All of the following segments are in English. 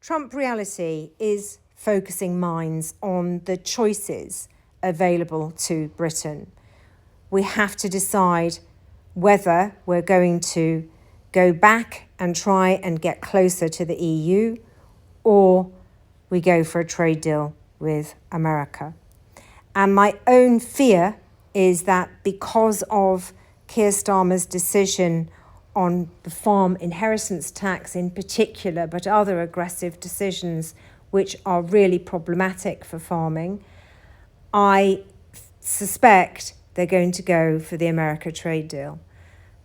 Trump reality is focusing minds on the choices available to Britain. We have to decide whether we're going to go back and try and get closer to the EU, or we go for a trade deal with America. And my own fear is that because of Keir Starmer's decision on the farm inheritance tax in particular, but other aggressive decisions which are really problematic for farming, I suspect they're going to go for the America trade deal.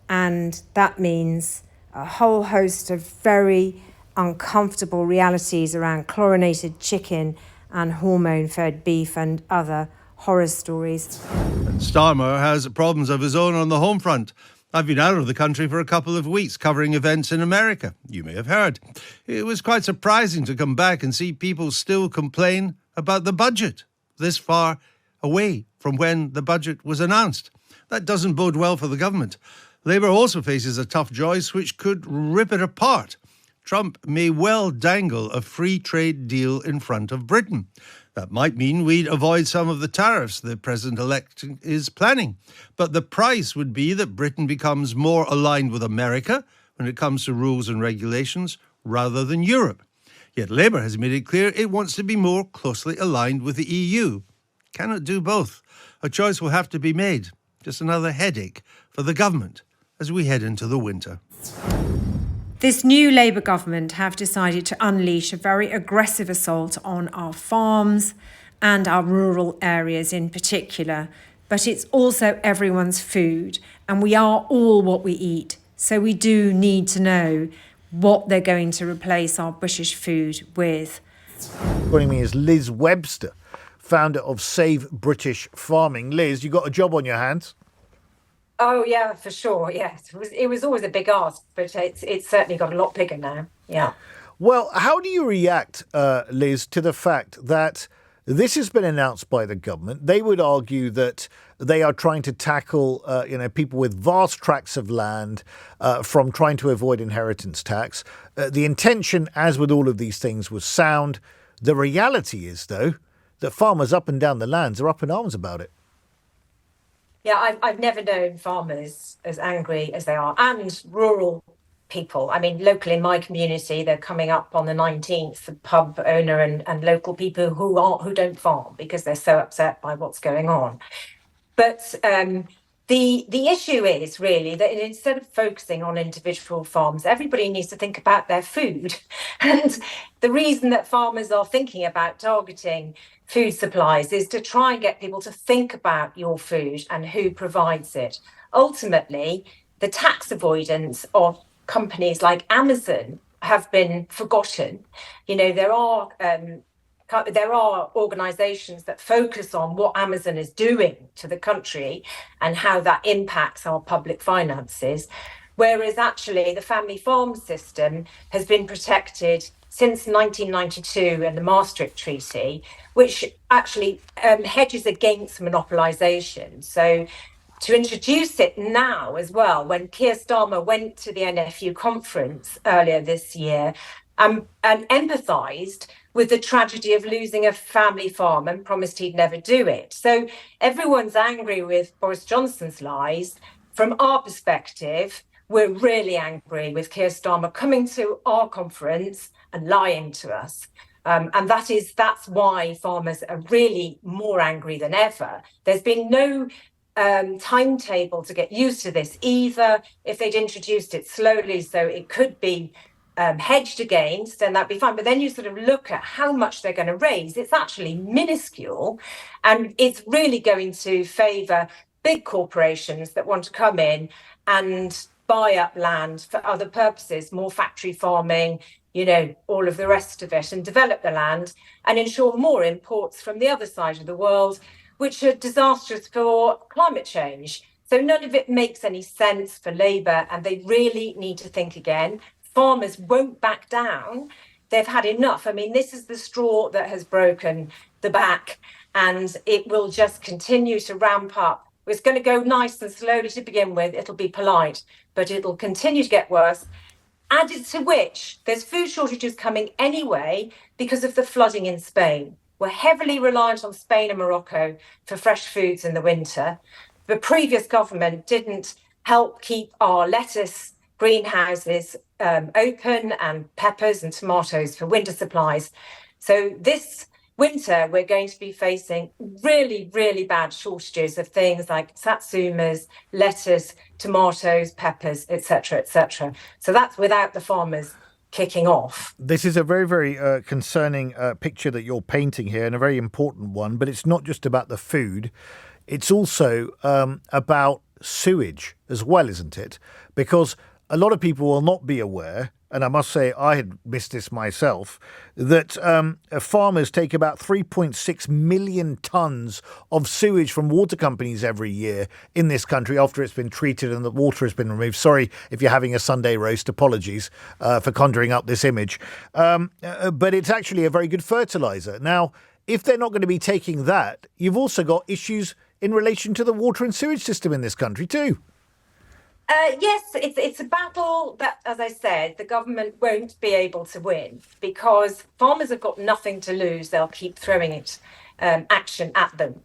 And that means a whole host of very uncomfortable realities around chlorinated chicken and hormone-fed beef and other horror stories. And Starmer has problems of his own on the home front. I've been out of the country for a couple of weeks covering events in America. You may have heard. It was quite surprising to come back and see people still complain about the budget this far away from when the budget was announced. That doesn't bode well for the government. Labour also faces a tough choice which could rip it apart. Trump may well dangle a free trade deal in front of Britain. That might mean we'd avoid some of the tariffs the president-elect is planning. But the price would be that Britain becomes more aligned with America when it comes to rules and regulations rather than Europe. Yet Labour has made it clear it wants to be more closely aligned with the EU. Cannot do both. A choice will have to be made. Just another headache for the government as we head into the winter. This new Labour government have decided to unleash a very aggressive assault on our farms and our rural areas in particular. But it's also everyone's food, and we are all what we eat. So we do need to know what they're going to replace our British food with. Joining me is Liz Webster, founder of Save British Farming. Liz, you got a job on your hands? Oh, yeah, for sure. Yes, it was always a big ask, but it's certainly got a lot bigger now. Yeah. Well, how do you react, Liz, to the fact that this has been announced by the government? They would argue that they are trying to tackle, people with vast tracts of land from trying to avoid inheritance tax. The intention, as with all of these things, was sound. The reality is, though, that farmers up and down the lands are up in arms about it. Yeah, I've never known farmers as angry as they are, and rural people. I mean, locally in my community, they're coming up on the 19th, the pub owner and local people who don't farm because they're so upset by what's going on. But the issue is really that instead of focusing on individual farms, everybody needs to think about their food. And the reason that farmers are thinking about targeting food supplies is to try and get people to think about your food and who provides it. Ultimately, the tax avoidance of companies like Amazon have been forgotten. You know, there are organisations that focus on what Amazon is doing to the country and how that impacts our public finances, whereas actually the family farm system has been protected since 1992 and the Maastricht Treaty, which actually hedges against monopolisation. So to introduce it now as well, when Keir Starmer went to the NFU conference earlier this year and empathised with the tragedy of losing a family farm and promised he'd never do it. So everyone's angry with Boris Johnson's lies. From our perspective, we're really angry with Keir Starmer coming to our conference and lying to us. And that's why farmers are really more angry than ever. There's been no timetable to get used to this either. If they'd introduced it slowly so it could be hedged against, then that'd be fine. But then you sort of look at how much they're going to raise. It's actually minuscule, and it's really going to favour big corporations that want to come in and buy up land for other purposes, more factory farming, all of the rest of it, and develop the land and ensure more imports from the other side of the world, which are disastrous for climate change. So none of it makes any sense for Labour, and they really need to think again. Farmers won't back down. They've had enough. I mean, this is the straw that has broken the back, and it will just continue to ramp up. It's going to go nice and slowly to begin with. It'll be polite, but it'll continue to get worse. Added to which, there's food shortages coming anyway because of the flooding in Spain. We're heavily reliant on Spain and Morocco for fresh foods in the winter. The previous government didn't help keep our lettuce greenhouses open, and peppers and tomatoes for winter supplies. So this winter, we're going to be facing really, really bad shortages of things like satsumas, lettuce, tomatoes, peppers, etc., etc. So that's without the farmers kicking off. This is a very, very concerning picture that you're painting here, and a very important one. But it's not just about the food. It's also about sewage as well, isn't it? Because a lot of people will not be aware, and I must say I had missed this myself, that farmers take about 3.6 million tonnes of sewage from water companies every year in this country after it's been treated and the water has been removed. Sorry if you're having a Sunday roast, apologies for conjuring up this image. But it's actually a very good fertiliser. Now, if they're not going to be taking that, you've also got issues in relation to the water and sewage system in this country too. Yes, it's a battle that, as I said, the government won't be able to win because farmers have got nothing to lose. They'll keep throwing action at them.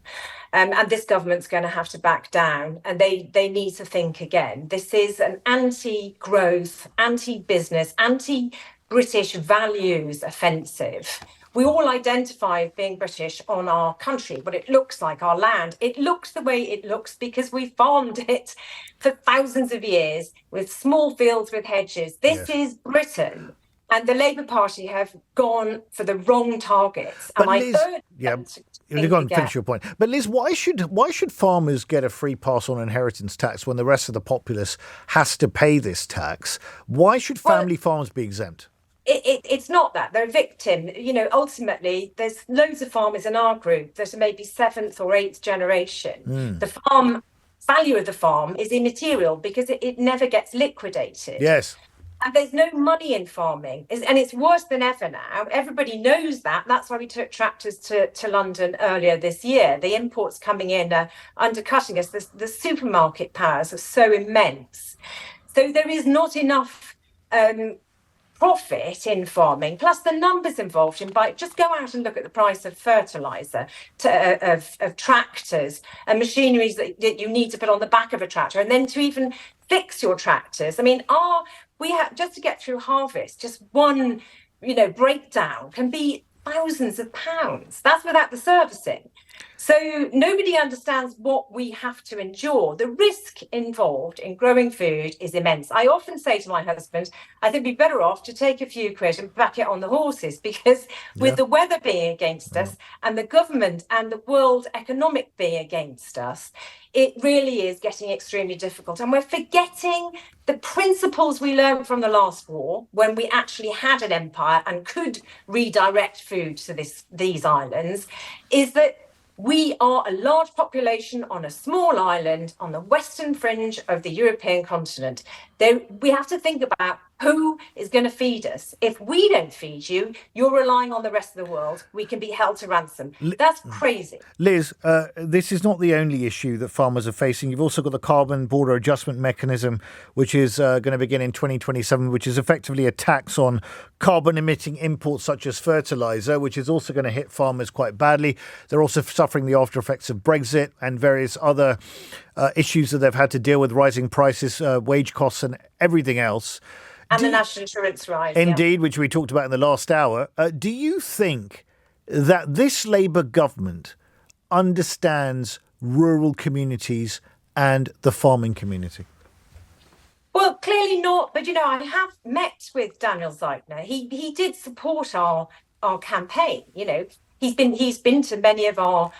And this government's going to have to back down, and they need to think again. This is an anti-growth, anti-business, anti-British values offensive. We all identify as being British on our country, what it looks like, our land. It looks the way it looks because we farmed it for thousands of years with small fields with hedges. This is Britain. And the Labour Party have gone for the wrong targets. But and Liz, you've got to finish your point. But Liz, why should farmers get a free pass on inheritance tax when the rest of the populace has to pay this tax? Why should family farmers be exempt? It's not that. They're a victim. You know, ultimately, there's loads of farmers in our group that are maybe seventh or eighth generation. The farm value of the farm is immaterial because it never gets liquidated. Yes. And there's no money in farming. And it's worse than ever now. Everybody knows that. That's why we took tractors to London earlier this year. The imports coming in are undercutting us. The supermarket powers are so immense. So there is not enough profit in farming, plus the numbers involved in just go out and look at the price of fertilizer, of tractors and machineries that you need to put on the back of a tractor, and then to even fix your tractors. I mean, we have just to get through harvest, just one breakdown can be thousands of pounds. That's without the servicing. So nobody understands what we have to endure. The risk involved in growing food is immense. I often say to my husband, I think we'd be better off to take a few quid and back it on the horses, because with the weather being against us and the government and the world economic being against us, it really is getting extremely difficult. And we're forgetting the principles we learned from the last war, when we actually had an empire and could redirect food to these islands, is that we are a large population on a small island on the western fringe of the European continent. We have to think about who is going to feed us. If we don't feed you, you're relying on the rest of the world. We can be held to ransom. That's crazy. Liz, this is not the only issue that farmers are facing. You've also got the carbon border adjustment mechanism, which is going to begin in 2027, which is effectively a tax on carbon emitting imports such as fertilizer, which is also going to hit farmers quite badly. They're also suffering the after effects of Brexit and various other issues that they've had to deal with, rising prices, wage costs and everything else. And the national insurance rise. Indeed, which we talked about in the last hour. Do you think that this Labour government understands rural communities and the farming community? Well, clearly not. But, I have met with Daniel Zeitner. He did support our campaign. He's been to many of our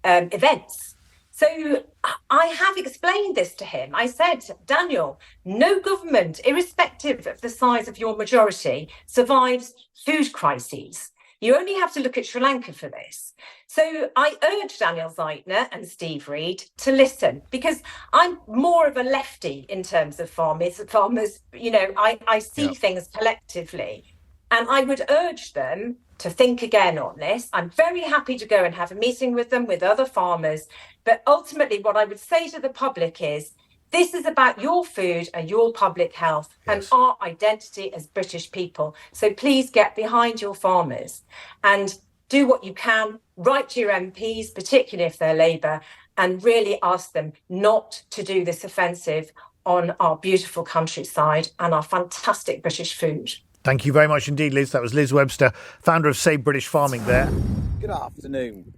events. So I have explained this to him. I said, Daniel, no government, irrespective of the size of your majority, survives food crises. You only have to look at Sri Lanka for this. So I urge Daniel Zeitner and Steve Reed to listen, because I'm more of a lefty in terms of farmers. I see things collectively, and I would urge them to think again on this. I'm very happy to go and have a meeting with them, with other farmers. But ultimately, what I would say to the public is, This is about your food and your public health and our identity as British people. So please get behind your farmers and do what you can, write to your MPs, particularly if they're Labour, and really ask them not to do this offensive on our beautiful countryside and our fantastic British food. Thank you very much indeed, Liz. That was Liz Webster, founder of Save British Farming there. Good afternoon.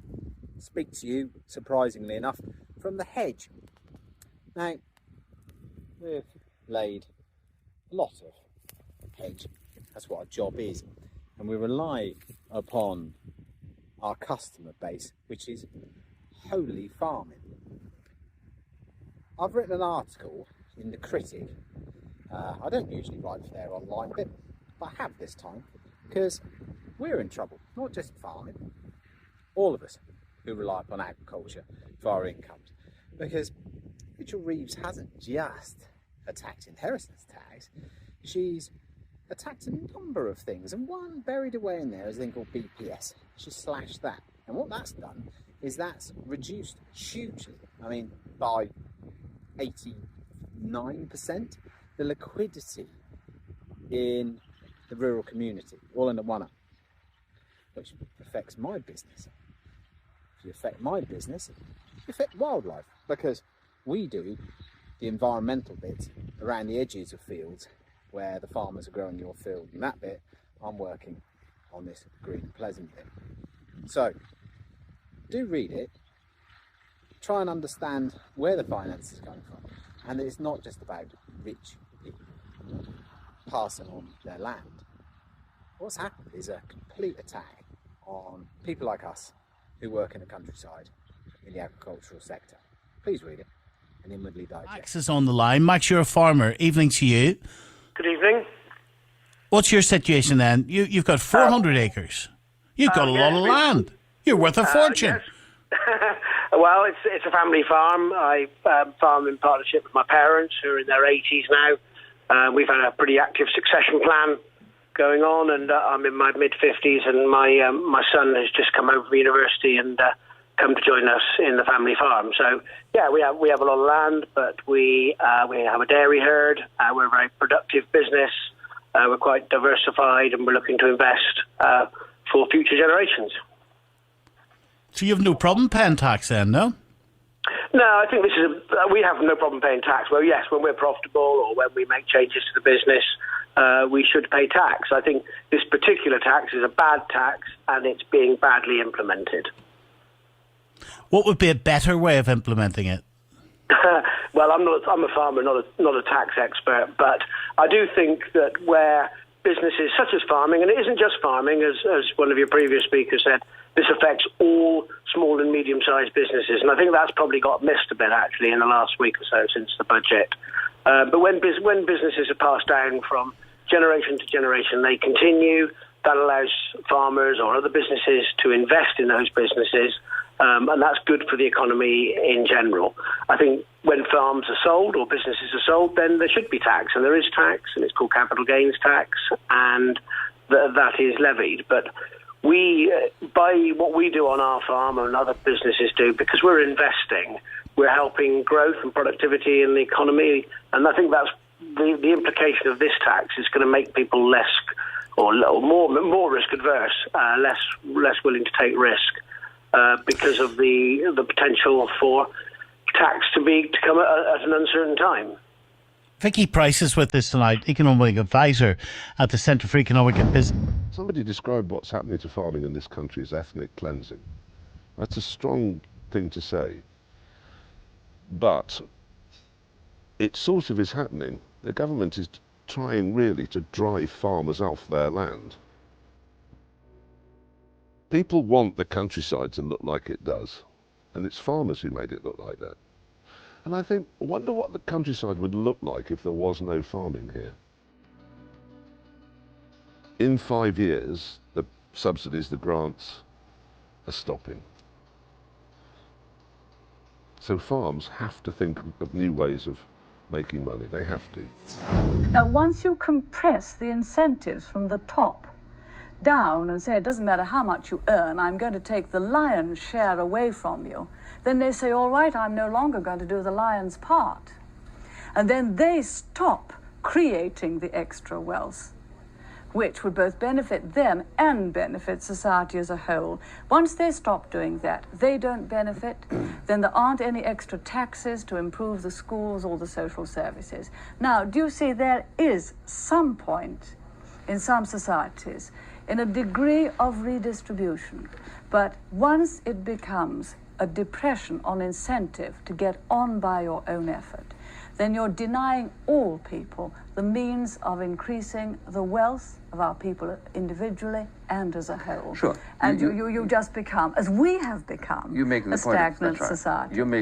Speak to you, surprisingly enough, from the hedge. Now, we've laid a lot of hedge. That's what our job is. And we rely upon our customer base, which is wholly farming. I've written an article in The Critic. I don't usually write for their online bit, but I have this time, because we're in trouble, not just farming. All of us who rely upon agriculture for our incomes. Because Rachel Reeves hasn't just attacked inheritance tax, she's attacked a number of things, and one buried away in there is a thing called BPS. She slashed that, and what that's done is that's reduced hugely, by 89%, the liquidity in the rural community, all in the one-up, which affects my business. If you affect my business, you affect wildlife, because we do the environmental bit around the edges of fields where the farmers are growing your field, and that bit I'm working on this green pleasant bit. So do read it, try and understand where the finance is coming from, and it's not just about rich people passing on their land. What's happened is a complete attack on people like us who work in the countryside in the agricultural sector. Please read it and inwardly digest. Max is on the line. Max, you're a farmer. Evening to you. Good evening. What's your situation then? You've got 400 acres. You've got a lot of land. You're worth a fortune. Yes. Well, it's a family farm. I farm in partnership with my parents, who are in their 80s now. We've had a pretty active succession plan going on, and I'm in my mid-50s, and my son has just come over from university and come to join us in the family farm. So, yeah, we have a lot of land, but we have a dairy herd. We're a very productive business. We're quite diversified, and we're looking to invest for future generations. So you have no problem paying tax then, no? No, I think we have no problem paying tax. Well, yes, when we're profitable or when we make changes to the business, we should pay tax. I think this particular tax is a bad tax, and it's being badly implemented. What would be a better way of implementing it? Well, I'm a farmer, not a tax expert, but I do think that where businesses such as farming, and it isn't just farming, as one of your previous speakers said, this affects all small and medium-sized businesses, and I think that's probably got missed a bit, actually, in the last week or so since the budget. But when businesses are passed down from generation to generation, they continue. That allows farmers or other businesses to invest in those businesses, and that's good for the economy in general. I think when farms are sold or businesses are sold, then there should be tax, and there is tax, and it's called capital gains tax, and that is levied. But by what we do on our farm and other businesses do, because we're investing, we're helping growth and productivity in the economy, and I think that's the implication of this tax is going to make people less or more risk adverse, less willing to take risk because of the potential for tax to come at an uncertain time. Vicky Price is with us tonight, economic advisor at the Centre for Economic and Business. Somebody described what's happening to farming in this country as ethnic cleansing. That's a strong thing to say, but it sort of is happening. The government is trying really to drive farmers off their land. People want the countryside to look like it does, and it's farmers who made it look like that. And I wonder what the countryside would look like if there was no farming here. In 5 years, the subsidies, the grants are stopping. So farms have to think of new ways of making money. They have to. Now, once you compress the incentives from the top down and say it doesn't matter how much you earn, I'm going to take the lion's share away from you, then they say, all right, I'm no longer going to do the lion's part. and then they stop creating the extra wealth, which would both benefit them and benefit society as a whole. Once they stop doing that, they don't benefit, then there aren't any extra taxes to improve the schools or the social services. Now, do you see there is some point in some societies in a degree of redistribution, but once it becomes a depression on incentive to get on by your own effort, then you're denying all people the means of increasing the wealth of our people individually and as a whole. Sure. And you just become, as we have become, you're making the a point. stagnant That's right. society. You're making